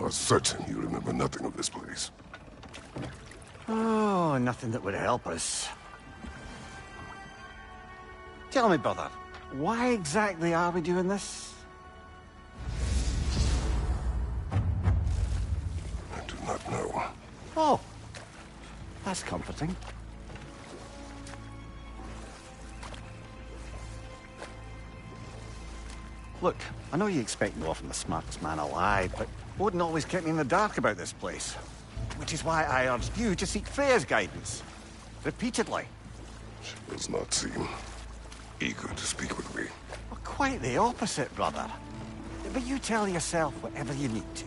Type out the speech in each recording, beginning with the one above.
are certain you remember nothing of this place. Oh, nothing that would help us. Tell me, brother, why exactly are we doing this? I do not know. Oh, that's comforting. Look, I know you expect more from the smartest man alive, but Odin always kept me in the dark about this place. Which is why I urged you to seek Freya's guidance. Repeatedly. She does not seem eager to speak with me. Well, quite the opposite, brother. But you tell yourself whatever you need to.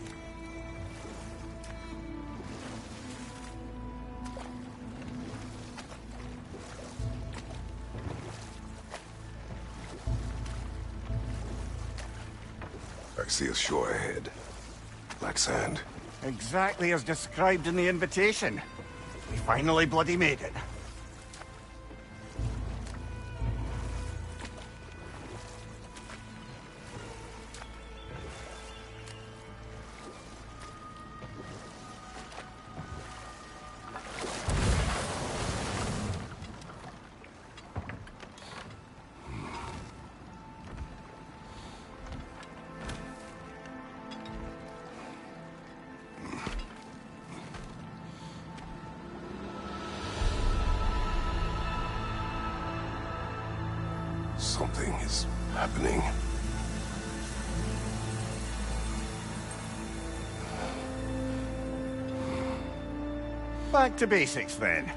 I see a shore ahead. Black sand. Exactly as described in the invitation. We finally bloody made it. Something is happening. Back to basics, then.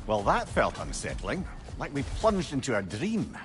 Well, that felt unsettling. Like we plunged into a dream.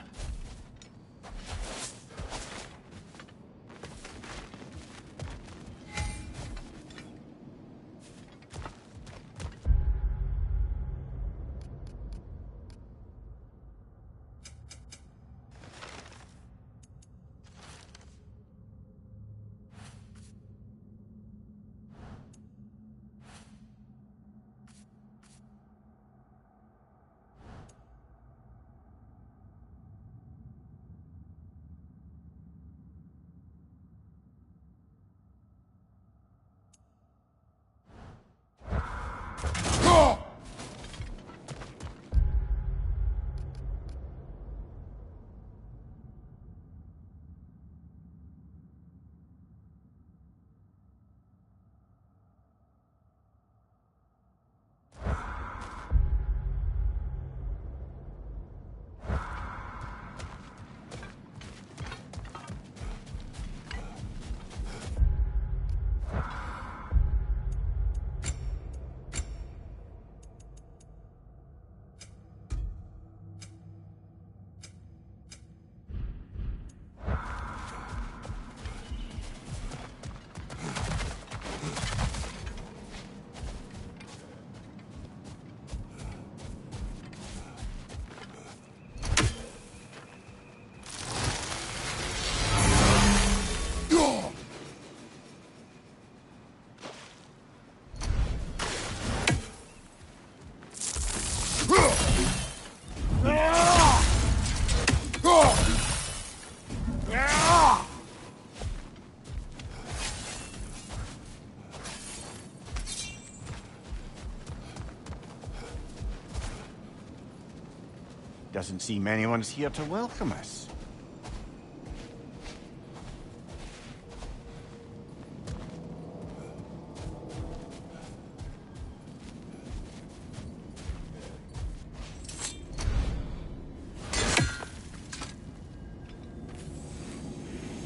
Doesn't seem anyone's here to welcome us.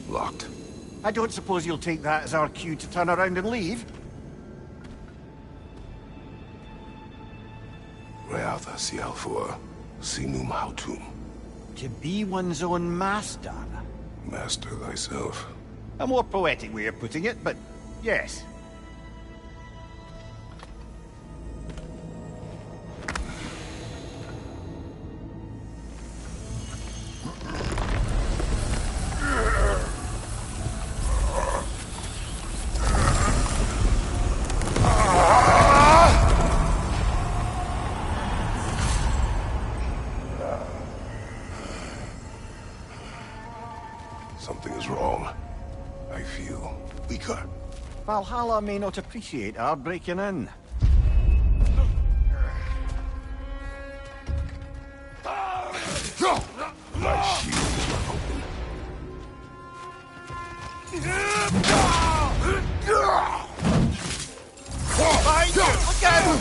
Locked. I don't suppose you'll take that as our cue to turn around and leave? Realtha Sialfur, Sinum Hautum. To be one's own master. Master thyself. A more poetic way of putting it, but yes. Valhalla may not appreciate our breaking in. My shield is not open. Behind you! Look out!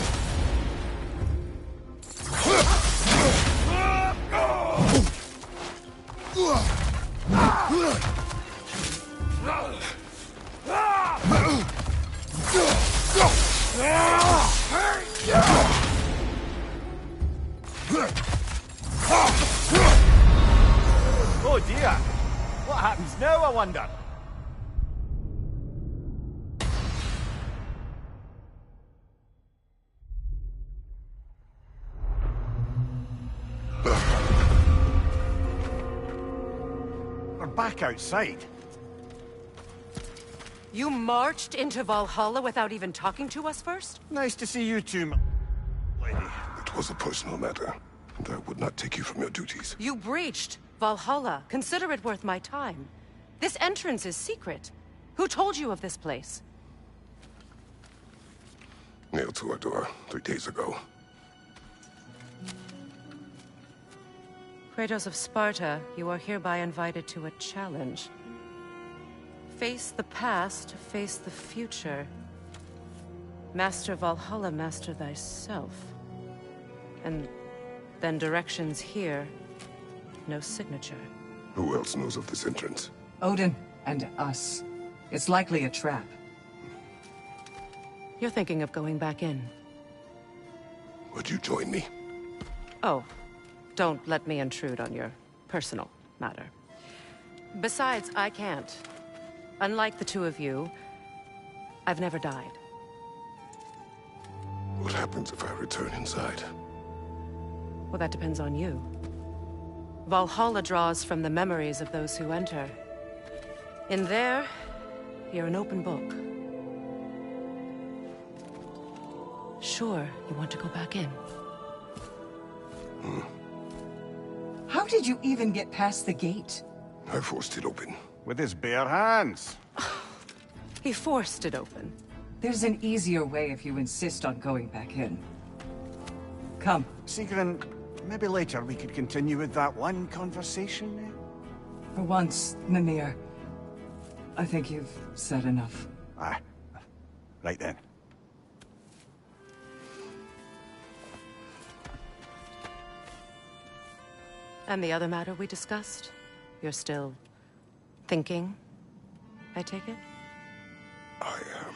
Oh dear! What happens now, I wonder? We're back outside. You marched into Valhalla without even talking to us first? Nice to see you too, lady. It was a personal matter, and I would not take you from your duties. You breached Valhalla. Consider it worth my time. This entrance is secret. Who told you of this place? Nailed to our door 3 days ago. Kratos of Sparta, you are hereby invited to a challenge. Face the past, face the future. Master Valhalla, master thyself. And then directions here, no signature. Who else knows of this entrance? Odin and us. It's likely a trap. You're thinking of going back in. Would you join me? Oh, don't let me intrude on your personal matter. Besides, I can't. Unlike the two of you, I've never died. What happens if I return inside? Well, that depends on you. Valhalla draws from the memories of those who enter. In there, you're an open book. Sure, you want to go back in. How did you even get past the gate? I forced it open. With his bare hands. He forced it open. There's an easier way if you insist on going back in. Come. Sigrun, maybe later we could continue with that one conversation, eh? For once, Mimir, I think you've said enough. Aye. Right then. And the other matter we discussed? You're still thinking, I take it? I am.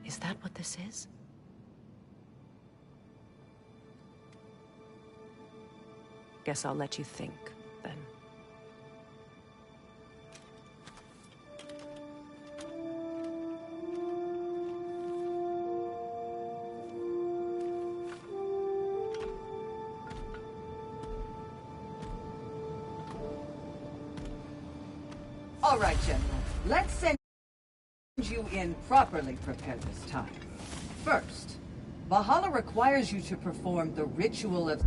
Is that what this is? Guess I'll let you think, then. All right, General. Let's send you in properly prepared this time. First, Valhalla requires you to perform the ritual of...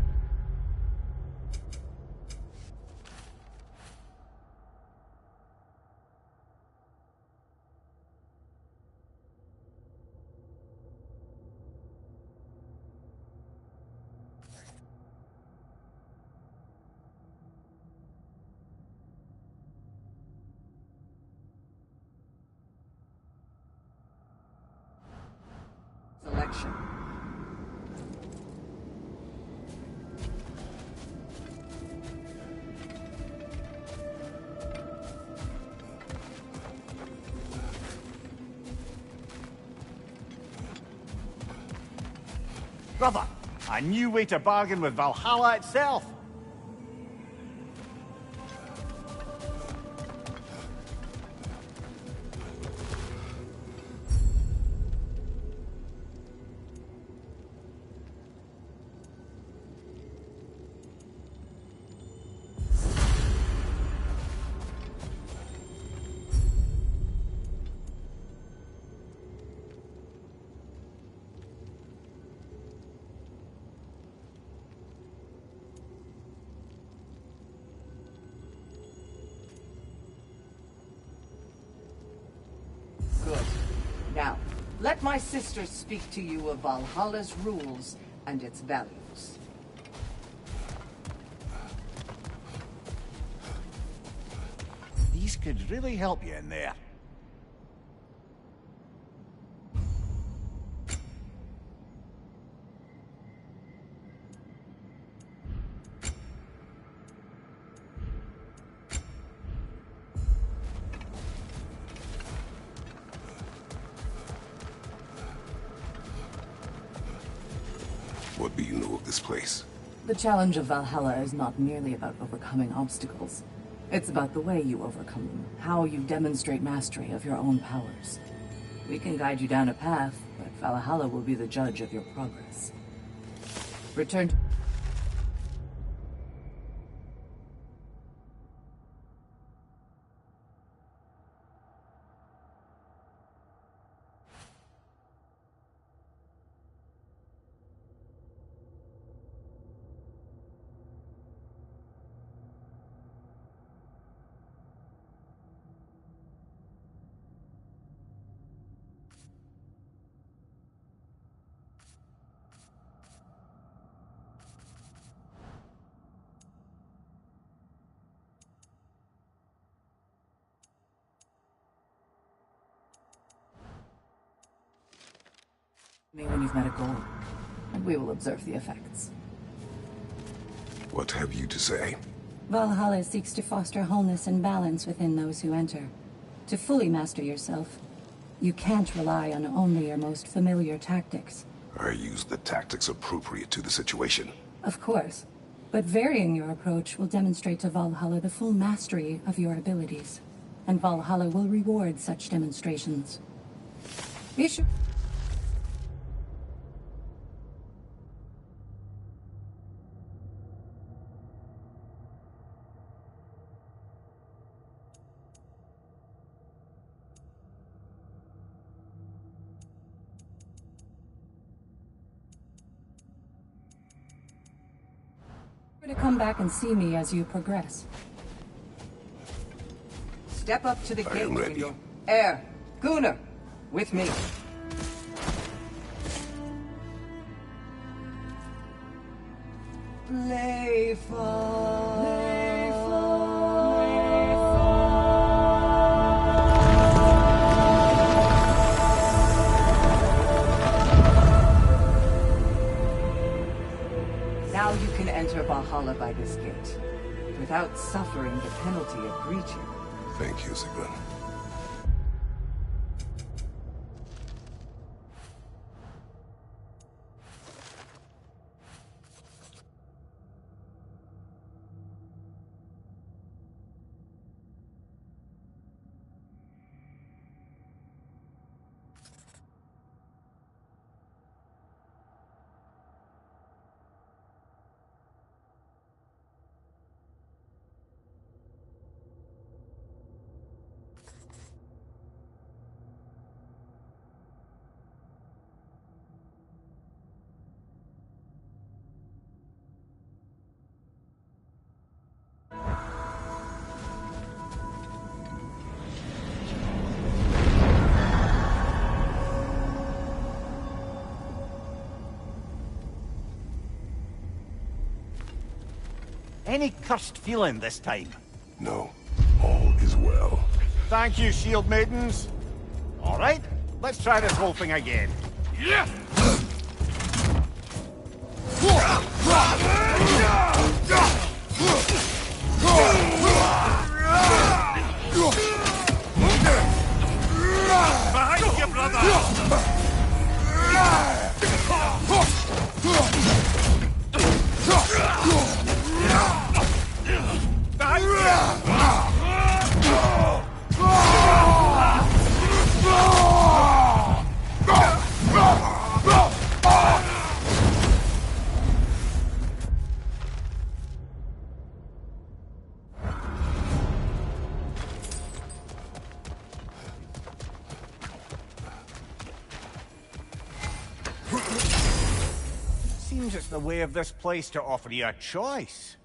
selection. Brother, a new way to bargain with Valhalla itself. Now, let my sister speak to you of Valhalla's rules and its values. These could really help you in there. What do you know of this place? The challenge of Valhalla is not merely about overcoming obstacles. It's about the way you overcome them, how you demonstrate mastery of your own powers. We can guide you down a path, but Valhalla will be the judge of your progress. Return to... me when you've met a goal, and we will observe the effects. What have you to say? Valhalla seeks to foster wholeness and balance within those who enter. To fully master yourself, you can't rely on only your most familiar tactics. I use the tactics appropriate to the situation. Of course, but varying your approach will demonstrate to Valhalla the full mastery of your abilities, and Valhalla will reward such demonstrations. Be sure... to come back and see me as you progress. Step up to the I gate am when ready. you're... Air, Gunnar, with me. Now you can enter Valhalla by this gate, without suffering the penalty of breaching. Thank you, Sigmund. Any cursed feeling this time? No, all is well. Thank you, shield maidens. All right, let's try this whole thing again. Yeah! Behind you, brother! Seems it's the way of this place to offer you a choice.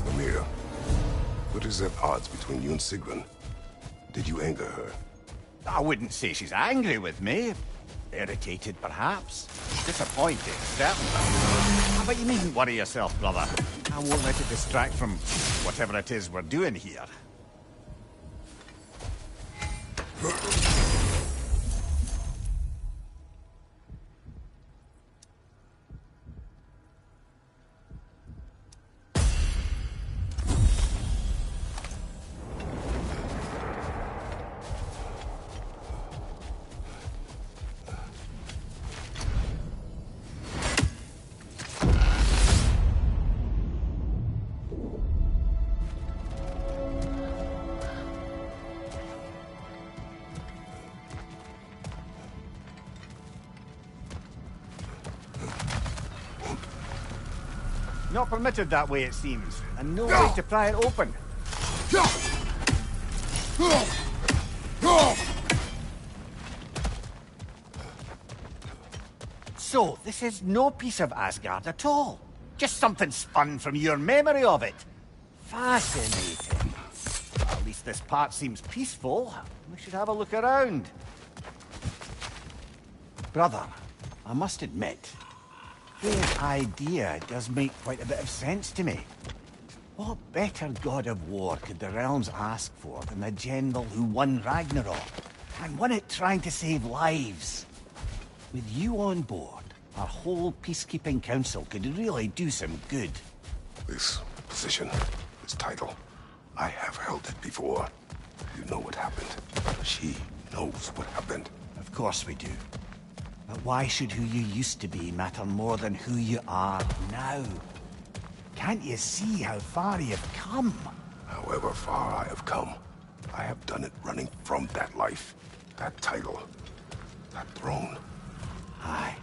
Amir, what is at odds between you and Sigrun? Did you anger her? I wouldn't say she's angry with me. Irritated, perhaps. Disappointed, certainly. But you needn't worry yourself, brother. I won't let it distract from whatever it is we're doing here. Not permitted that way, it seems, and no way to pry it open. So, this is no piece of Asgard at all. Just something spun from your memory of it. Fascinating. At least this part seems peaceful. We should have a look around. Brother, I must admit, his idea does make quite a bit of sense to me. What better god of war could the realms ask for than the general who won Ragnarok, and won it trying to save lives? With you on board, our whole peacekeeping council could really do some good. This position, this title, I have held it before. You know what happened. She knows what happened. Of course we do. But why should who you used to be matter more than who you are now? Can't you see how far you've come? However far I have come, I have done it running from that life, that title, that throne. Aye.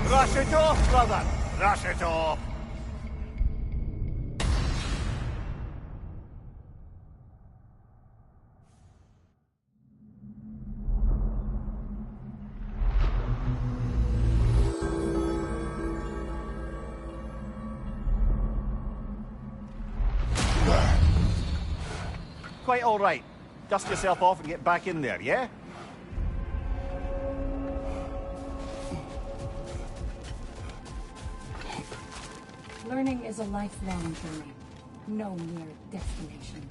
Brush it off, brother! Brush it off! Quite all right. Dust yourself off and get back in there, yeah? Learning is a lifelong journey, no mere destination.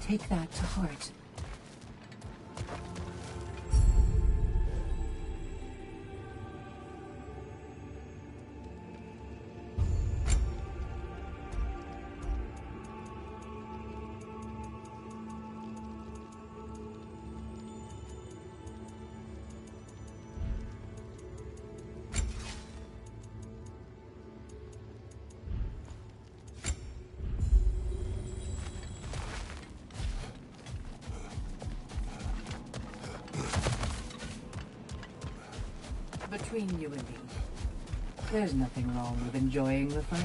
Take that to heart. between you and me, there's nothing wrong with enjoying the fight.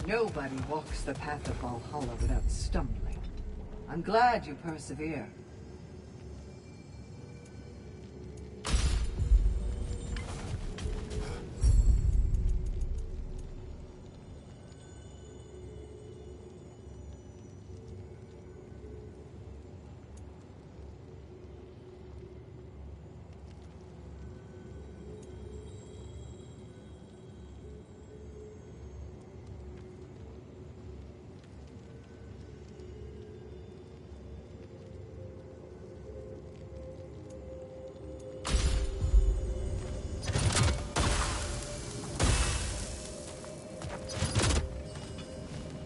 Nobody walks the path of Valhalla without stumbling. I'm glad you persevere.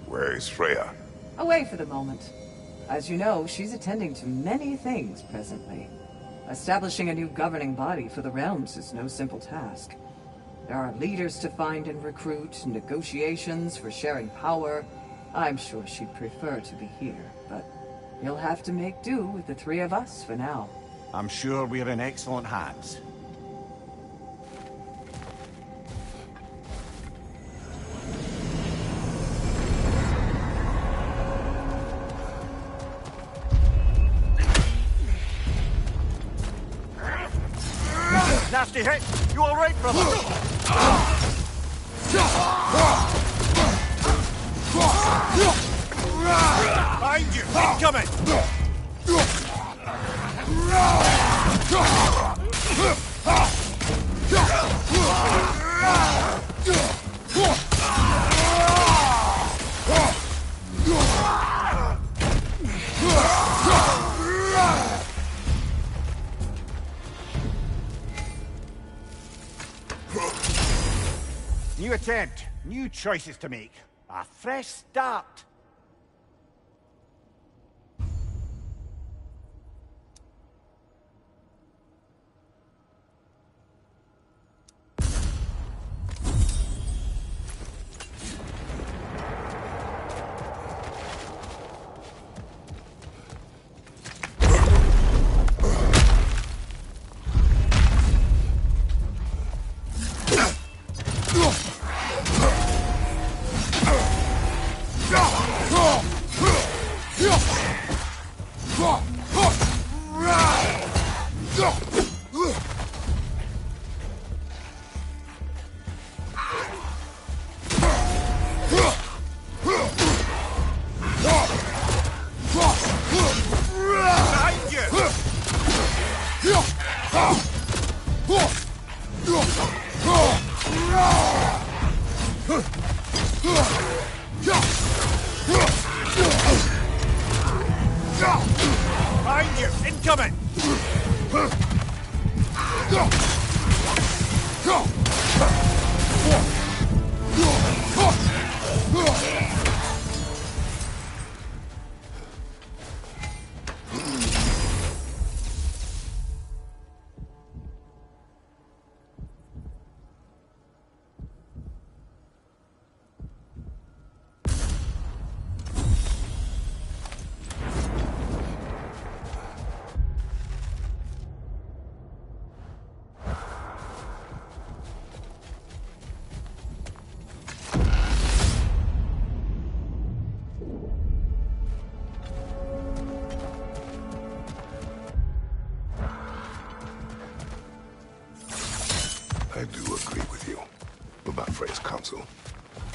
Where is Freya? Away for the moment. As you know, she's attending to many things presently. Establishing a new governing body for the realms is no simple task. There are leaders to find and recruit, negotiations for sharing power. I'm sure she'd prefer to be here, but you'll have to make do with the three of us for now. I'm sure we're in excellent hands. Nasty hit! You all right, brother? Behind you! Incoming! New attempt, new choices to make. A fresh start. Behind you! Incoming! I do agree with you about Freya's council.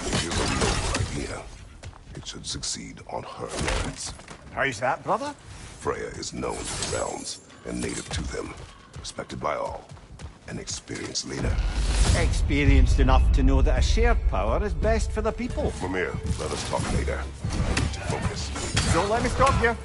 It is a noble idea. It should succeed on her merits. How's that, brother? Freya is known to the realms and native to them, respected by all. An experienced leader. Experienced enough to know that a shared power is best for the people. Mimir, let us talk later. I need to focus. Don't let me stop you.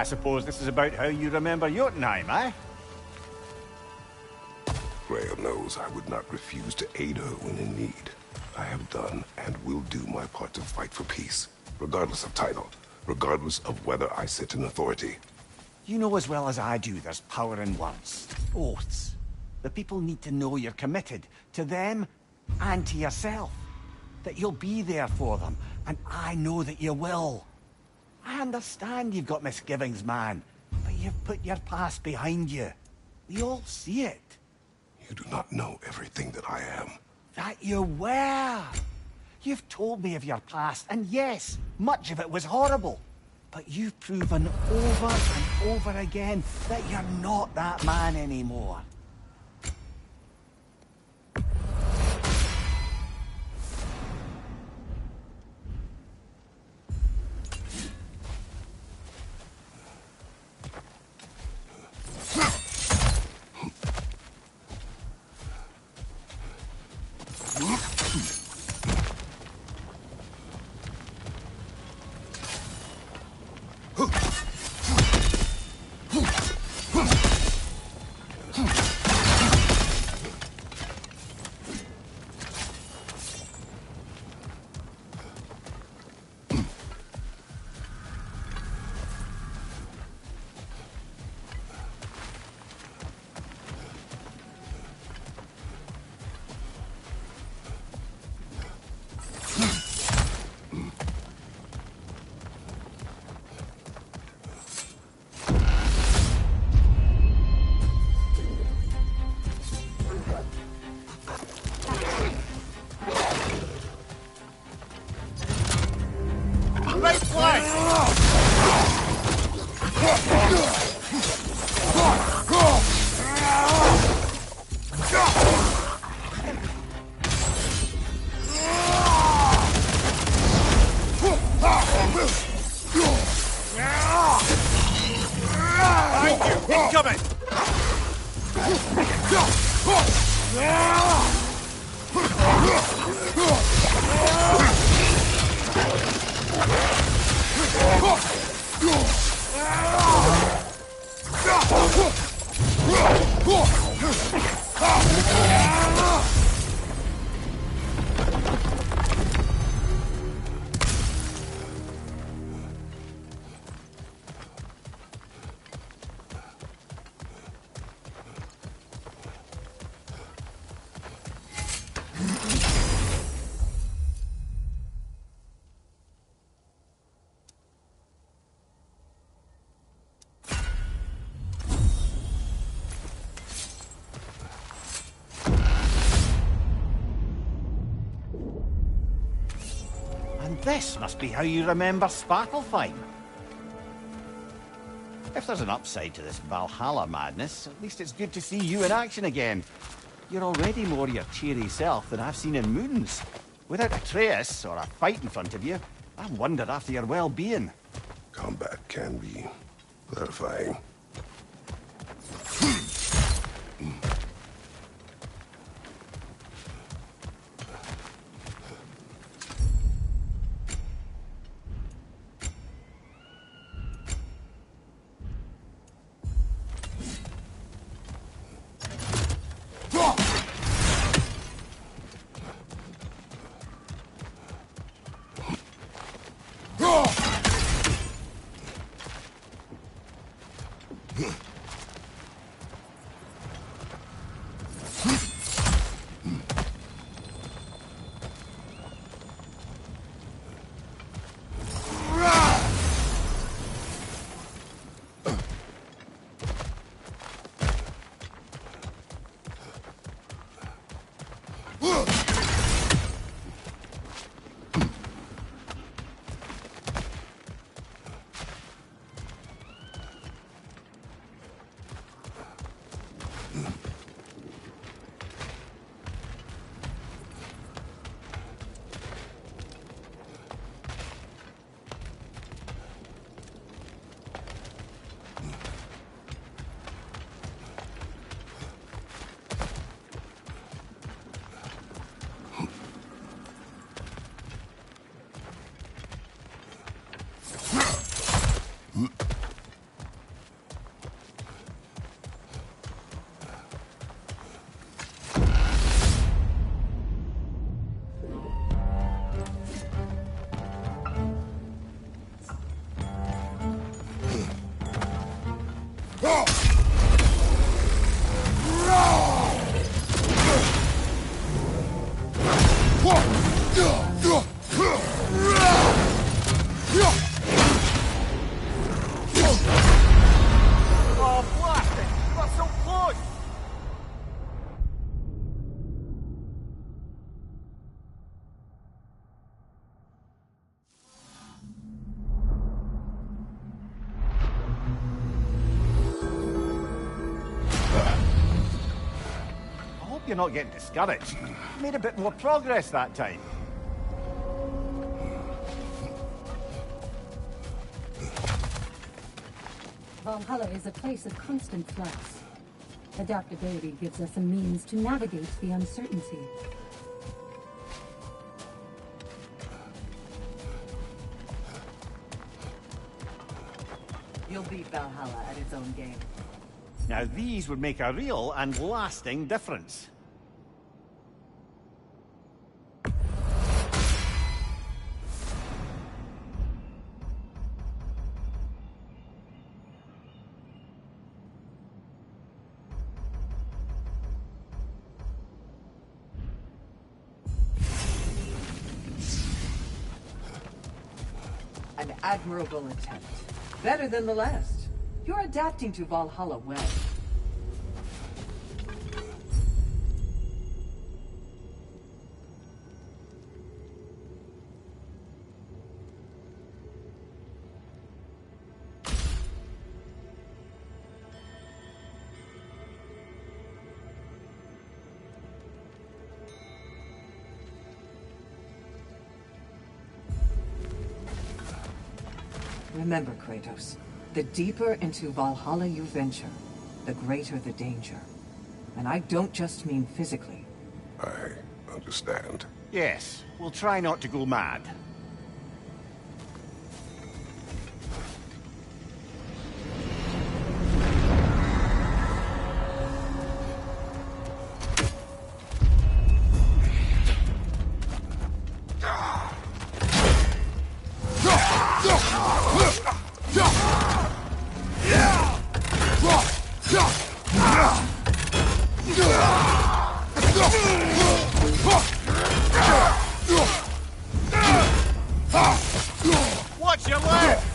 I suppose this is about how you remember Jotunheim, eh? Freya knows I would not refuse to aid her when in need. I have done and will do my part to fight for peace, regardless of title, regardless of whether I sit in authority. You know as well as I do there's power in words, oaths. The people need to know you're committed, to them and to yourself. That you'll be there for them, and I know that you will. I understand you've got misgivings, man, but you've put your past behind you. We all see it. You do not know everything that I am. That you were. You've told me of your past, and yes, much of it was horrible. But you've proven over and over again that you're not that man anymore. This must be how you remember Svartalfheim. If there's an upside to this Valhalla madness, at least it's good to see you in action again. You're already more your cheery self than I've seen in moons. Without Atreus, or a fight in front of you, I wondered after your well-being. Combat can be clarifying. You're not getting discouraged. Made a bit more progress that time. Valhalla is a place of constant flux. Adaptability gives us a means to navigate the uncertainty. You'll beat Valhalla at its own game. Now these would make a real and lasting difference. An admirable attempt. Better than the last. You're adapting to Valhalla well. Remember, Kratos, the deeper into Valhalla you venture, the greater the danger. And I don't just mean physically. I understand. Yes, we'll try not to go mad. Watch your left!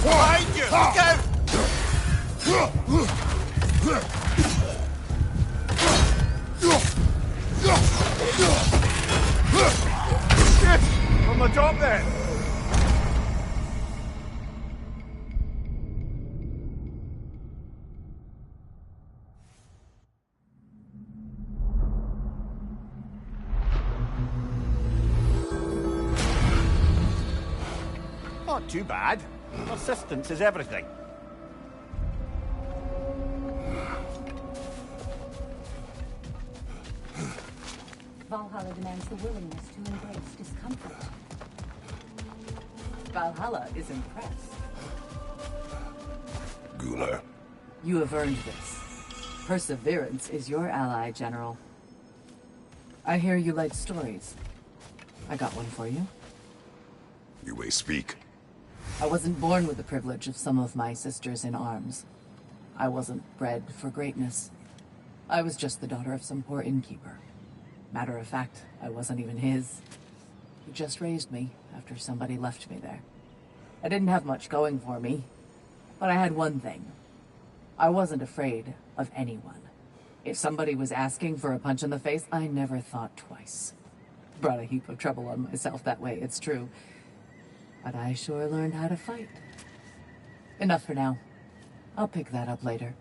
Behind you! Look out! Shit! From the top there! Not too bad. Persistence is everything. Valhalla demands the willingness to embrace discomfort. Valhalla is impressed. Gunnar, You have earned this. Perseverance is your ally, General. I hear you like stories. I got one for you. you may speak. I wasn't born with the privilege of some of my sisters in arms. I wasn't bred for greatness. I was just the daughter of some poor innkeeper. Matter of fact, I wasn't even his. He just raised me after somebody left me there. I didn't have much going for me, but I had one thing. I wasn't afraid of anyone. If somebody was asking for a punch in the face, I never thought twice. Brought a heap of trouble on myself that way, it's true. But I sure learned how to fight. Enough for now. I'll pick that up later.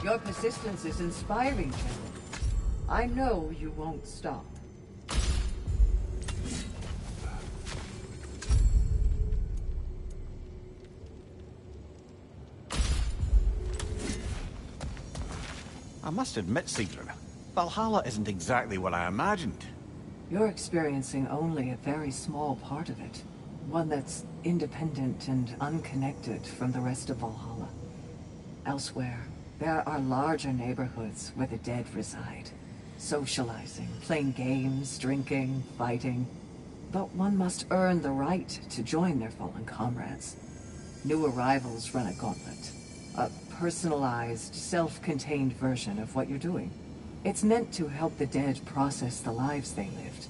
Your persistence is inspiring, General. I know you won't stop. I must admit, Sigrid, Valhalla isn't exactly what I imagined. You're experiencing only a very small part of it. One that's independent and unconnected from the rest of Valhalla. Elsewhere, there are larger neighborhoods where the dead reside. Socializing, playing games, drinking, fighting. But one must earn the right to join their fallen comrades. New arrivals run a gauntlet. A personalized, self-contained version of what you're doing. It's meant to help the dead process the lives they lived.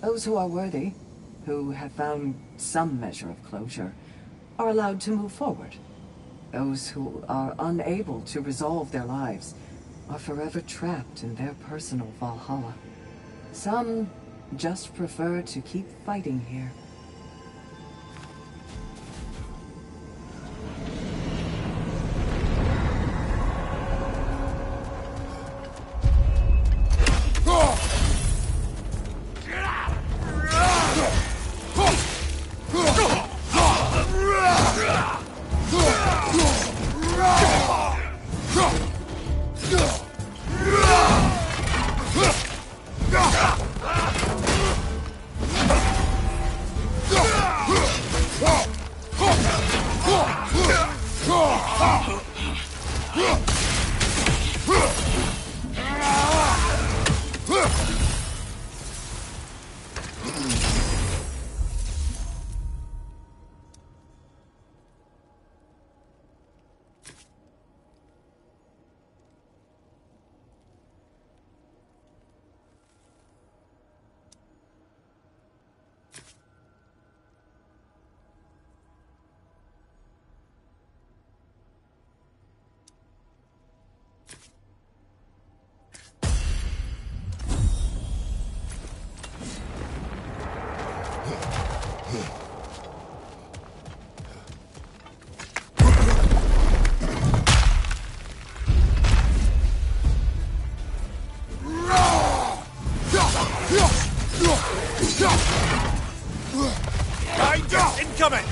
Those who are worthy, who have found some measure of closure, are allowed to move forward. Those who are unable to resolve their lives are forever trapped in their personal Valhalla. Some just prefer to keep fighting here. Incoming!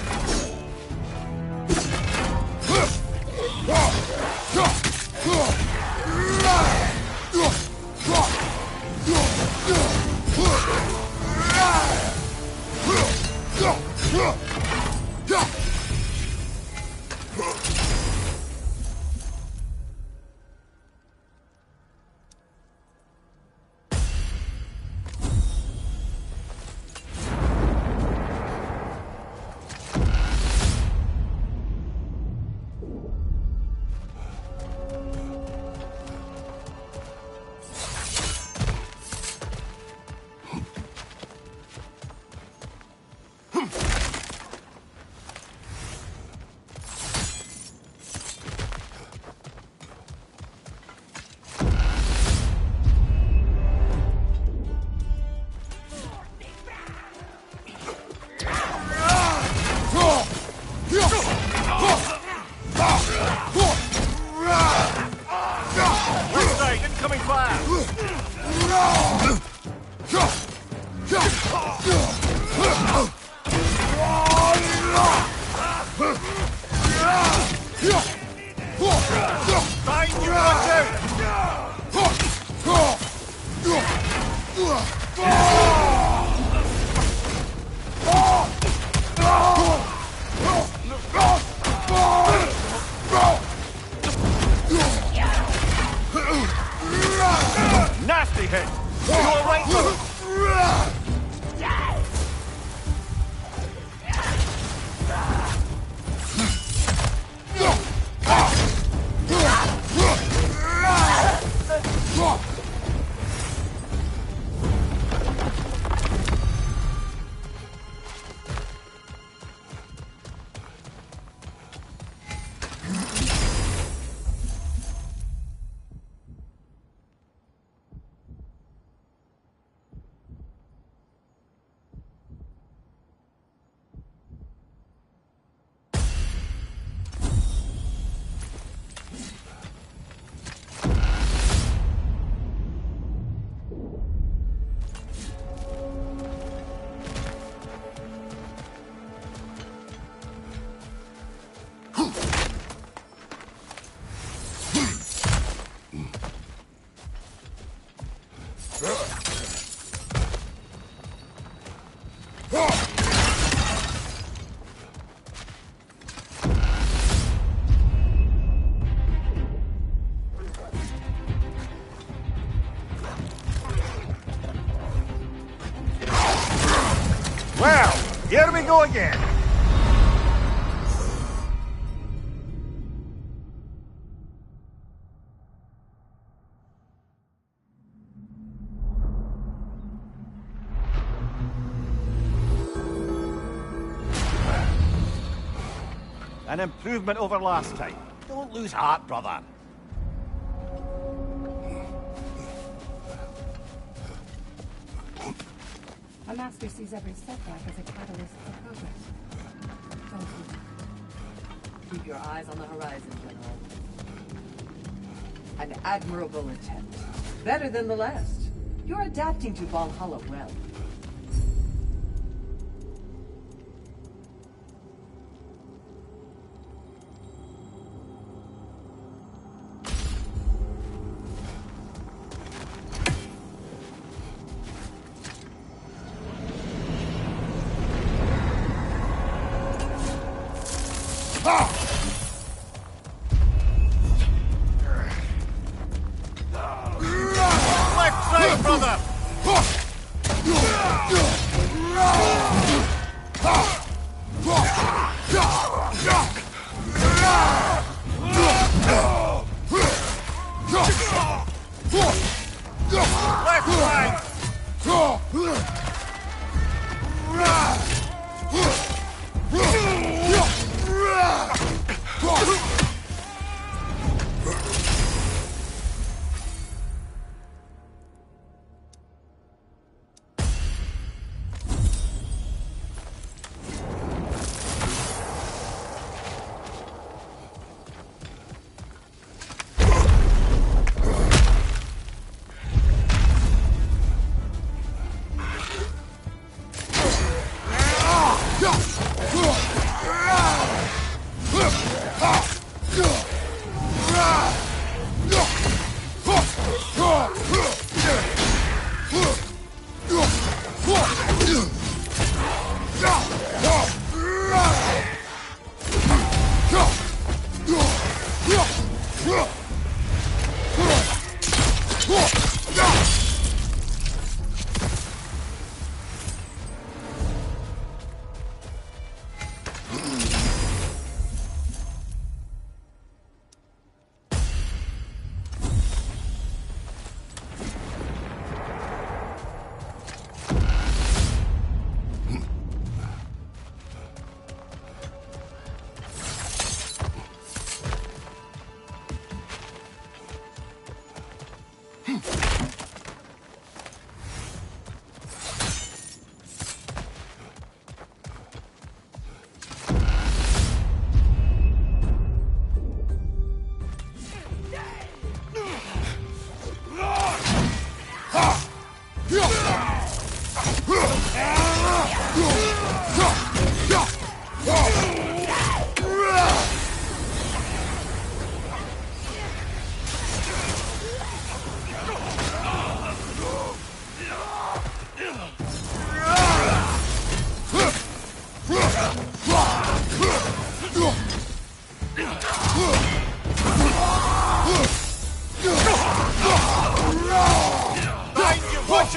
Well, here we go again. An improvement over last time. Don't lose heart, brother. A master sees every setback as a catalyst for progress. Don't you? Keep your eyes on the horizon, General. An admirable attempt. Better than the last. You're adapting to Valhalla well. Left side, brother! Left side! Watch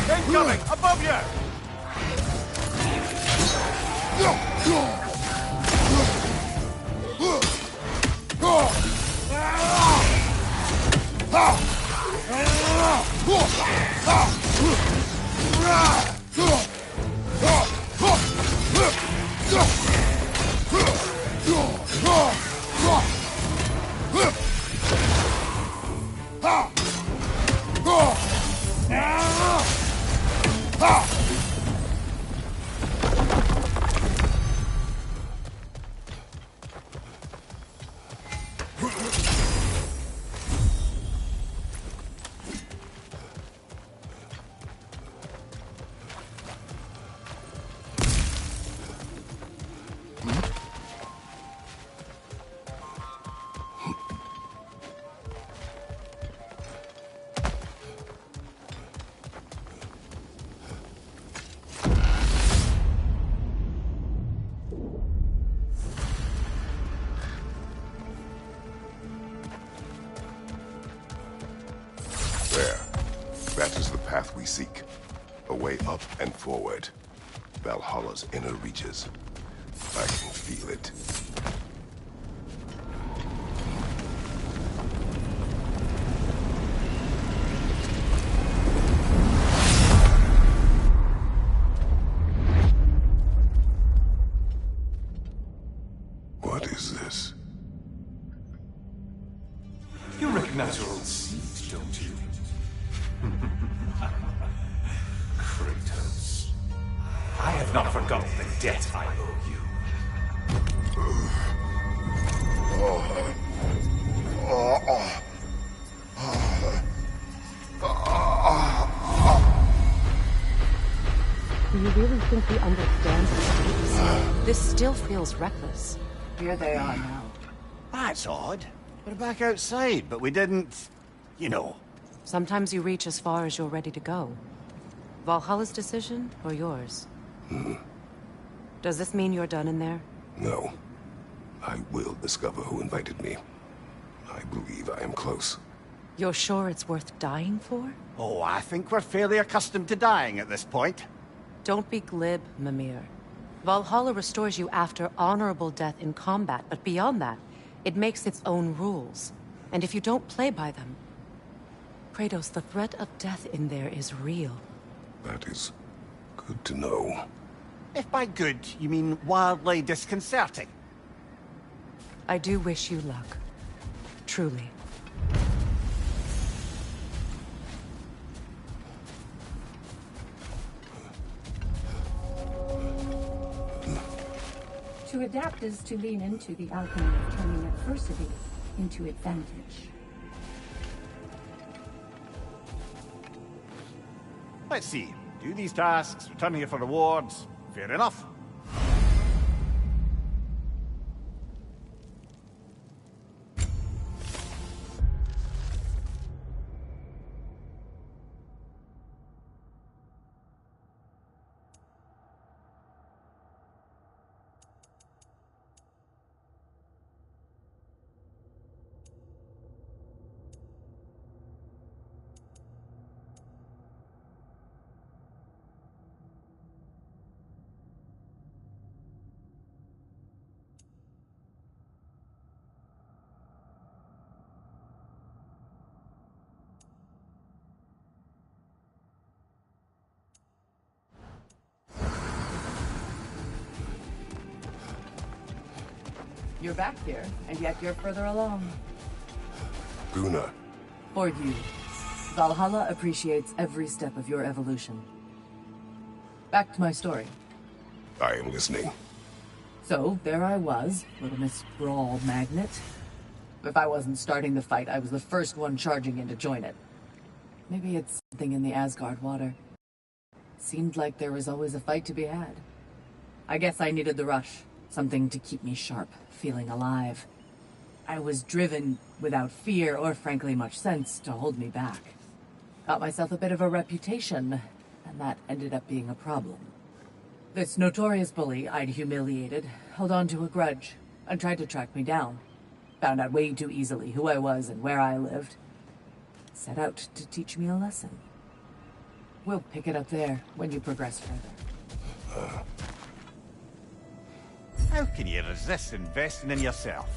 Incoming! Above you! That is the path we seek. A way up and forward. Valhalla's inner reaches. I can feel it. What is this? You recognize your old seat, don't you? Kratos. I have not forgotten the debt I owe you. Do you really think he understands this? This still feels reckless. Here they are now. That's odd. We're back outside, but we didn't... you know. Sometimes you reach as far as you're ready to go. Valhalla's decision, or yours? Does this mean you're done in there? No. I will discover who invited me. I believe I am close. You're sure it's worth dying for? Oh, I think we're fairly accustomed to dying at this point. Don't be glib, Mimir. Valhalla restores you after honorable death in combat, but beyond that, it makes its own rules. And if you don't play by them... Kratos, the threat of death in there is real. That is good to know. If by good, you mean wildly disconcerting. I do wish you luck. Truly. To adapt is to lean into the alchemy of turning adversity into advantage. Let's see. Do these tasks, returning it for rewards. Fair enough. You're back here, and yet you're further along. Guna. For you. Valhalla appreciates every step of your evolution. Back to my story. I am listening. So, there I was, little Miss Brawl Magnet. If I wasn't starting the fight, I was the first one charging in to join it. Maybe it's something in the Asgard water. Seemed like there was always a fight to be had. I guess I needed the rush. Something to keep me sharp, feeling alive. I was driven, without fear or frankly much sense, to hold me back. Got myself a bit of a reputation, and that ended up being a problem. This notorious bully I'd humiliated held on to a grudge and tried to track me down. Found out way too easily who I was and where I lived. Set out to teach me a lesson. We'll pick it up there when you progress further. How can you resist investing in yourself?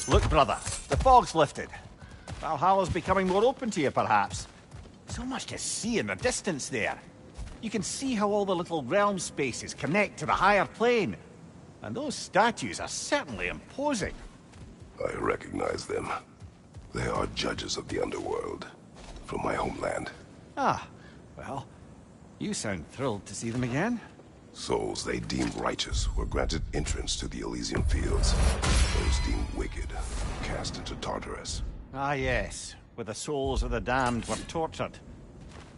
Look, brother, the fog's lifted. Valhalla's becoming more open to you, perhaps. So much to see in the distance there. You can see how all the little realm spaces connect to the higher plane. And those statues are certainly imposing. I recognize them. They are judges of the underworld, from my homeland. Ah, well, you sound thrilled to see them again. Souls they deemed righteous were granted entrance to the Elysian Fields. Those deemed wicked, cast into Tartarus. Ah, yes, where the souls of the damned were tortured.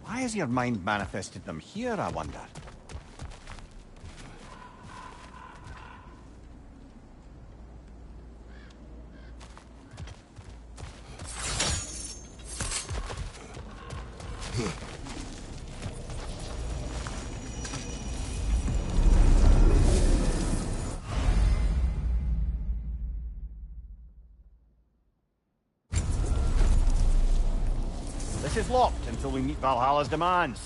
Why has your mind manifested them here, I wonder? This is locked until we meet Valhalla's demands.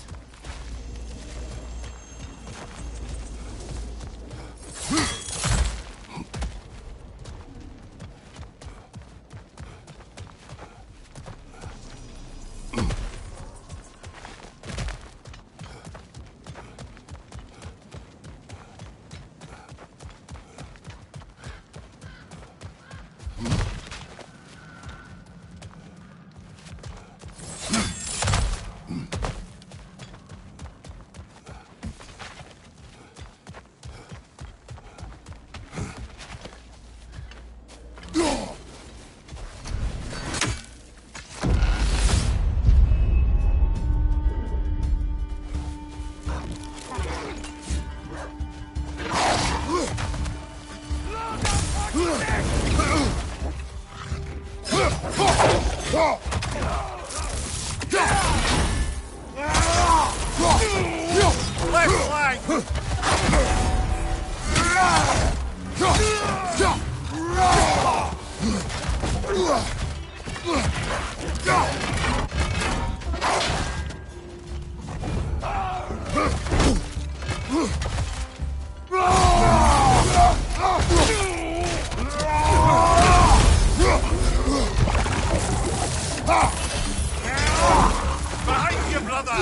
Behind you, brother!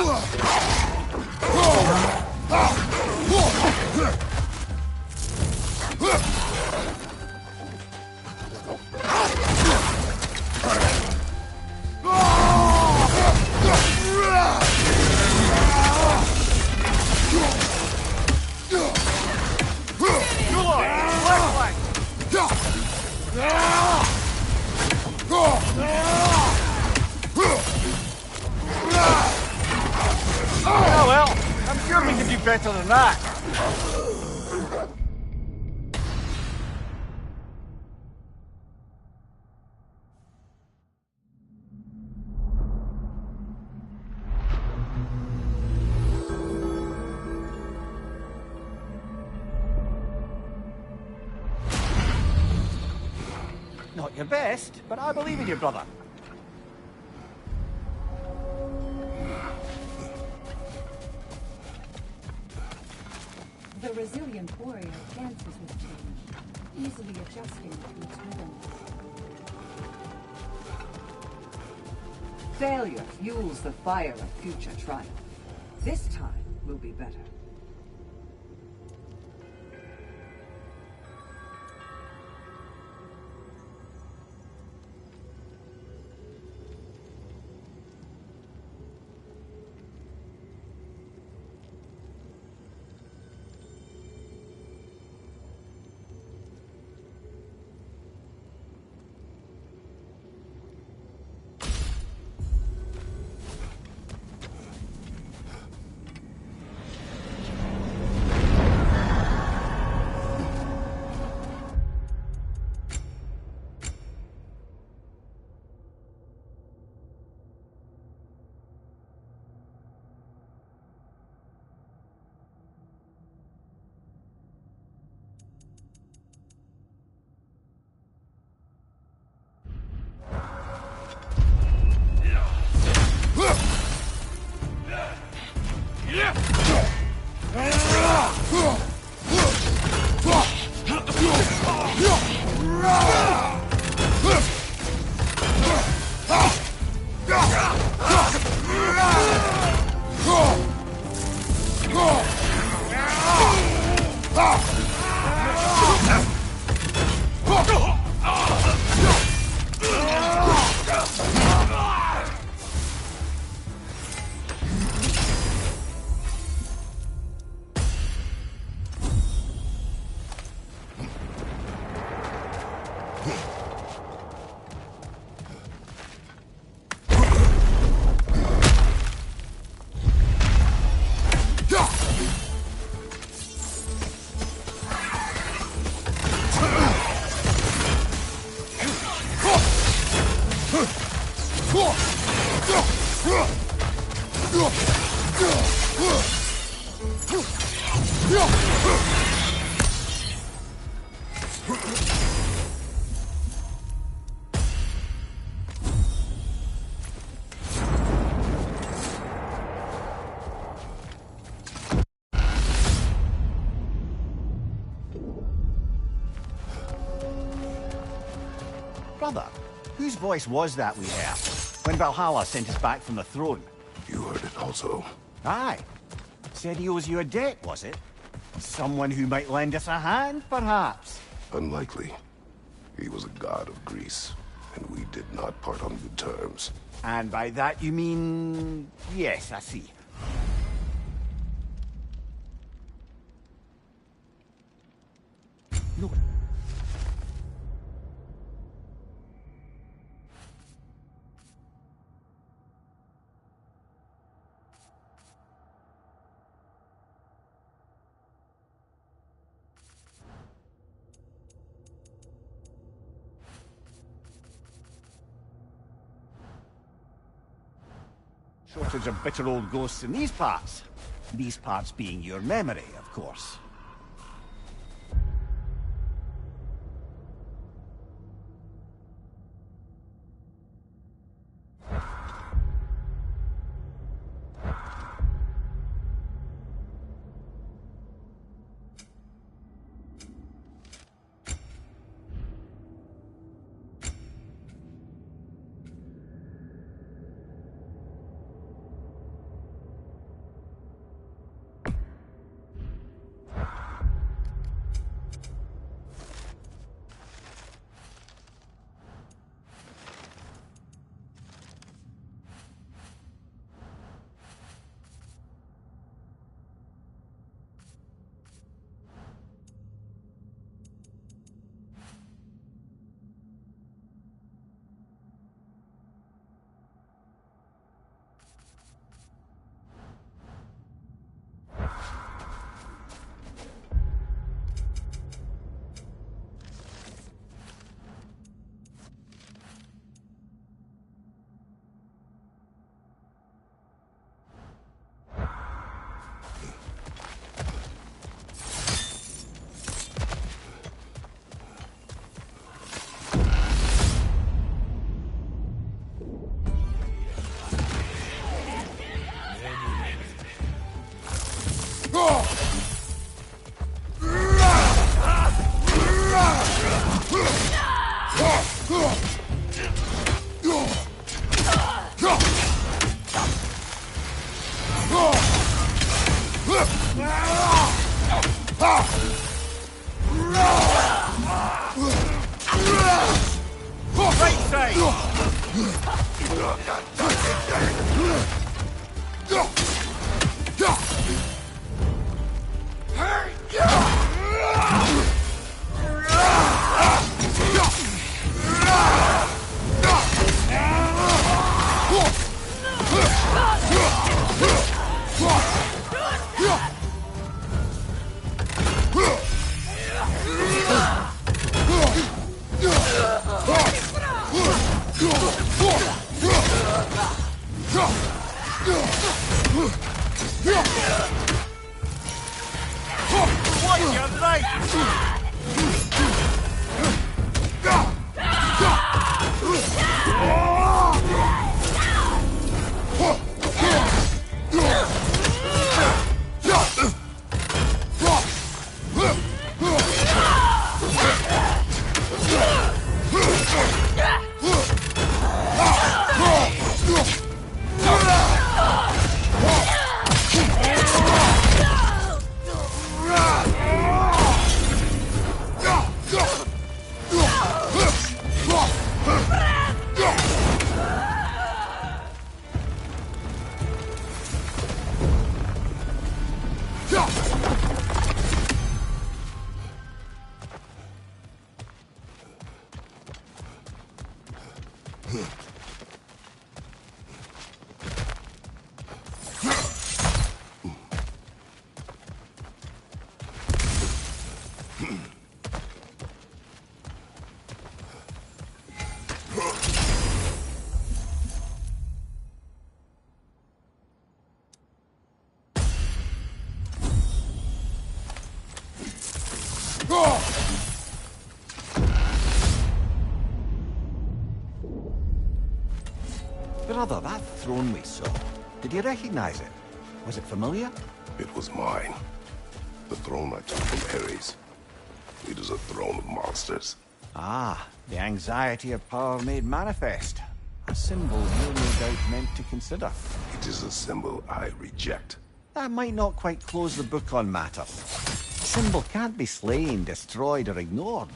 Oh well, I'm sure we can do better than that. Not your best, but I believe in you, brother. The resilient warrior dances with change, easily adjusting to its rhythm. Failure fuels the fire of future triumph. This time will be better. Brother, whose voice was that we heard when Valhalla sent us back from the throne? You heard it also. Aye. Said he owes you a debt, was it? Someone who might lend us a hand, perhaps? Unlikely. He was a god of Greece, and we did not part on good terms. And by that you mean... Yes, I see. No. Shortage of bitter old ghosts in these parts. These parts being your memory, of course. Brother, that throne we saw, did you recognize it? Was it familiar? It was mine. The throne I took from Ares. It is a throne of monsters. Ah, the anxiety of power made manifest. A symbol you're no doubt meant to consider. It is a symbol I reject. That might not quite close the book on matters. A symbol can't be slain, destroyed, or ignored.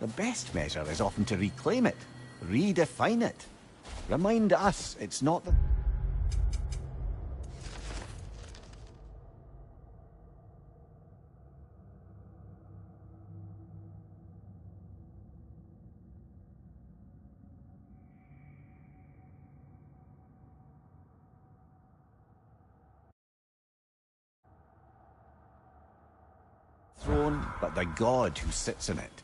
The best measure is often to reclaim it, redefine it. Remind us it's not the... throne, but the god who sits in it.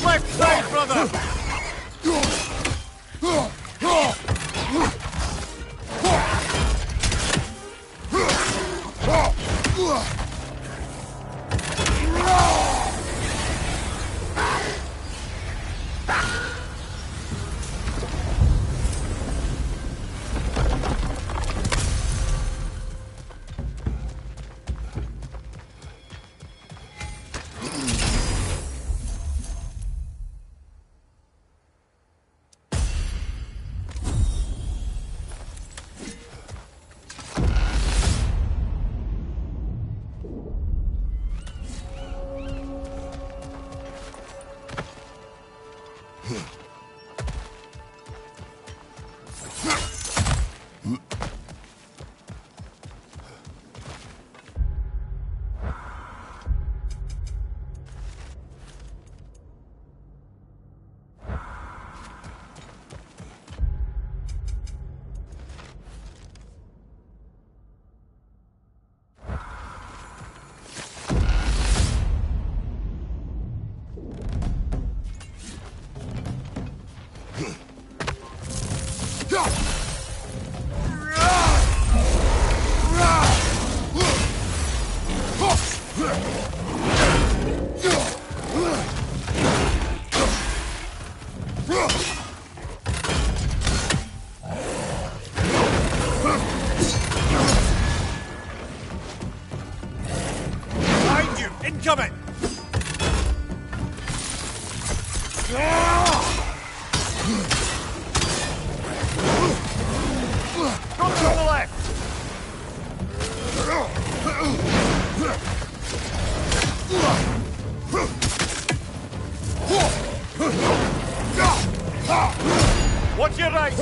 Left side, brother! Incoming! Come to the left! Watch your right!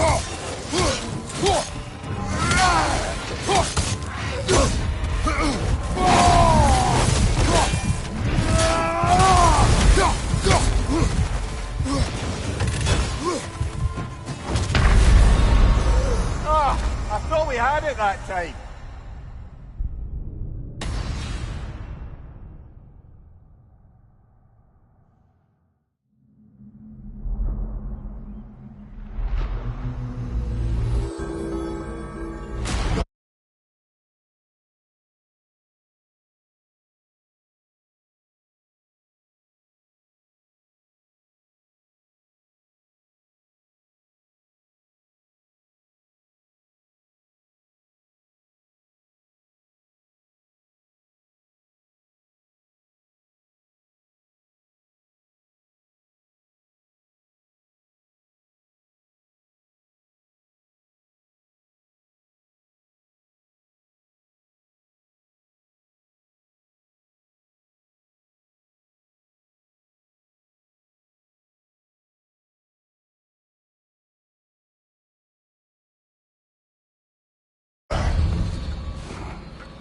I thought we had it that time.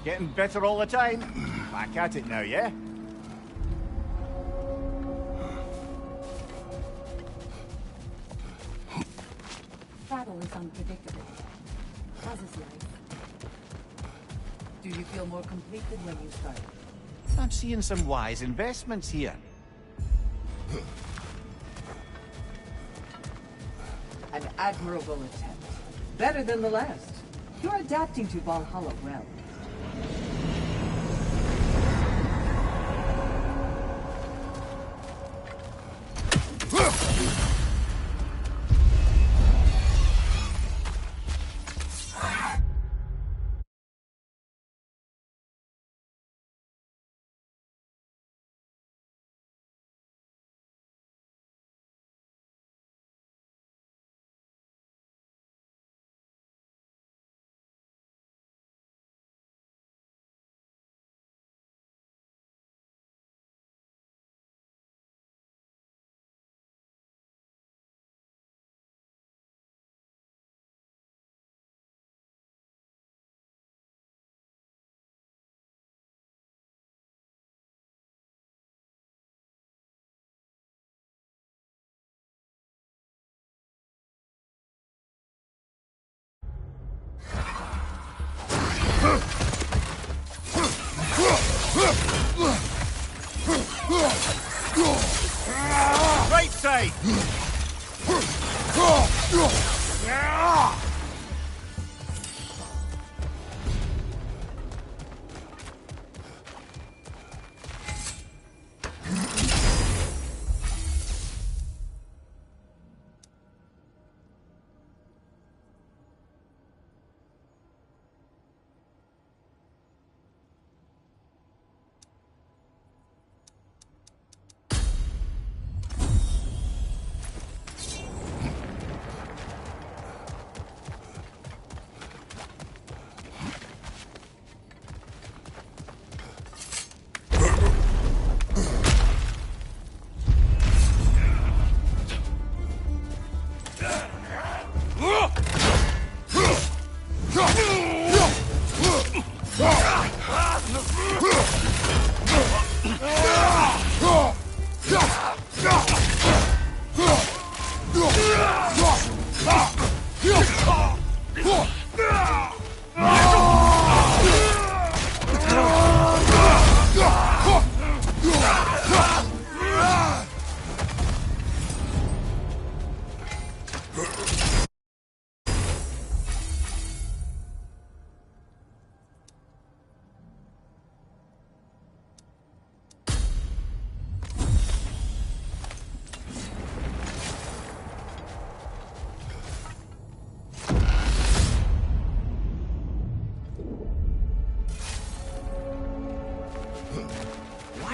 Getting better all the time. Back at it now, yeah? Travel is unpredictable. As is life. Do you feel more complete than when you started? I'm seeing some wise investments here. An admirable attempt. Better than the last. You're adapting to Valhalla well. Right side!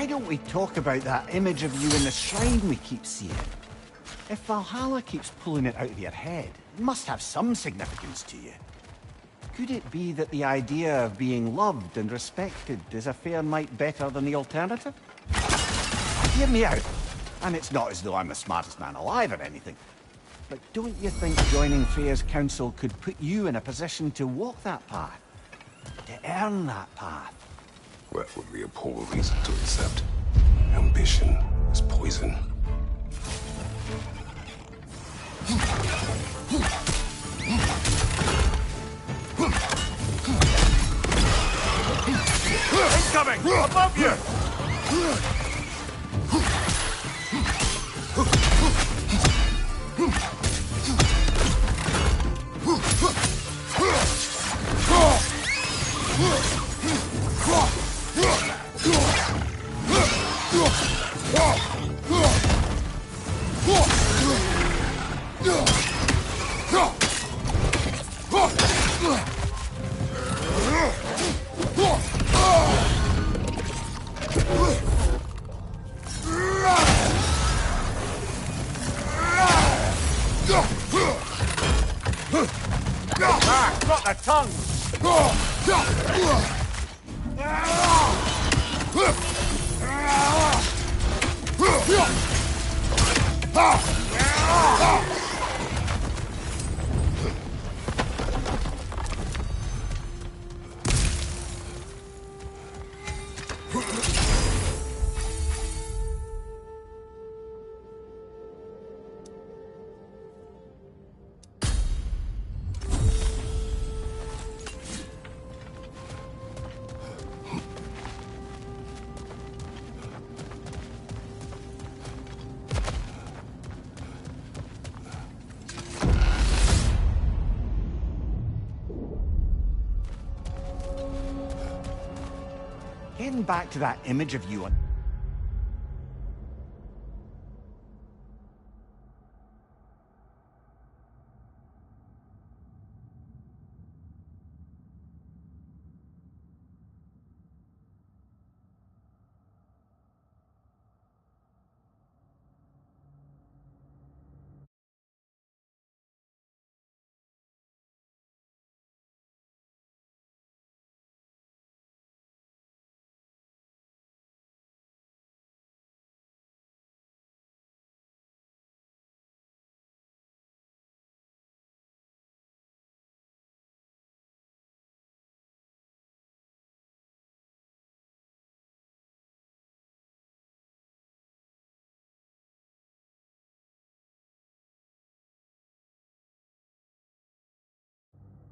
Why don't we talk about that image of you in the shrine we keep seeing? If Valhalla keeps pulling it out of your head, it must have some significance to you. Could it be that the idea of being loved and respected is a fair mite better than the alternative? Hear me out. And it's not as though I'm the smartest man alive or anything. But don't you think joining Freya's council could put you in a position to walk that path? To earn that path? That would be a poor reason to accept. Ambition is poison. Incoming! Above you! Got the tongue! Getting back to that image of you on...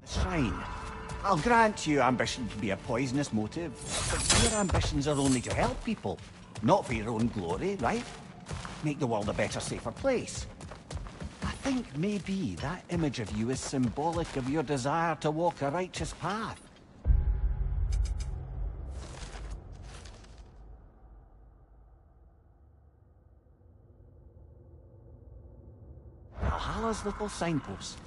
shrine. I'll grant you ambition can be a poisonous motive, but your ambitions are only to help people, not for your own glory, right? Make the world a better, safer place. I think maybe that image of you is symbolic of your desire to walk a righteous path. Valhalla's little signpost.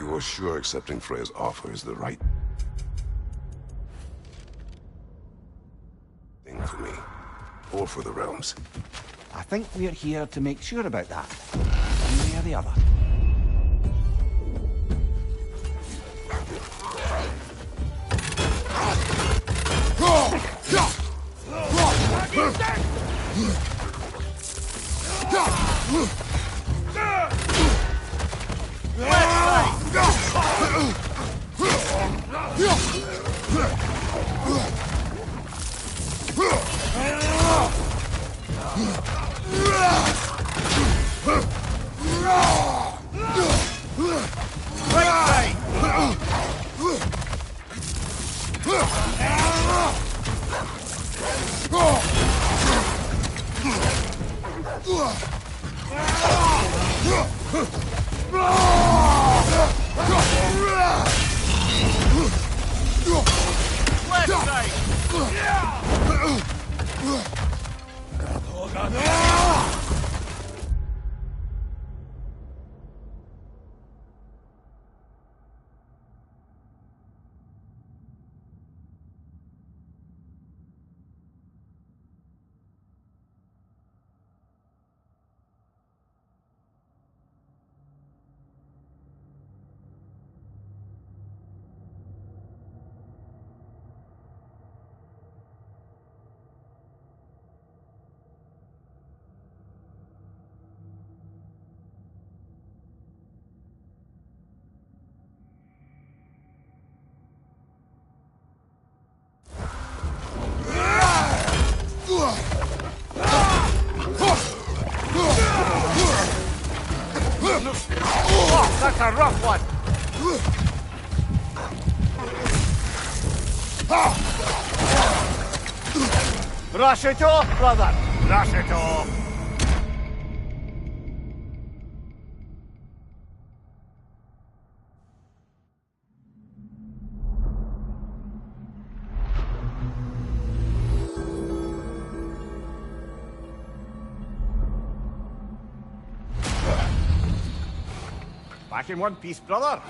You are sure accepting Freya's offer is the right thing for me, or for the realms? I think we're here to make sure about that, one way or the other. That's a rough one! Rush it off, brother! Rush it off! Back in one piece, brother.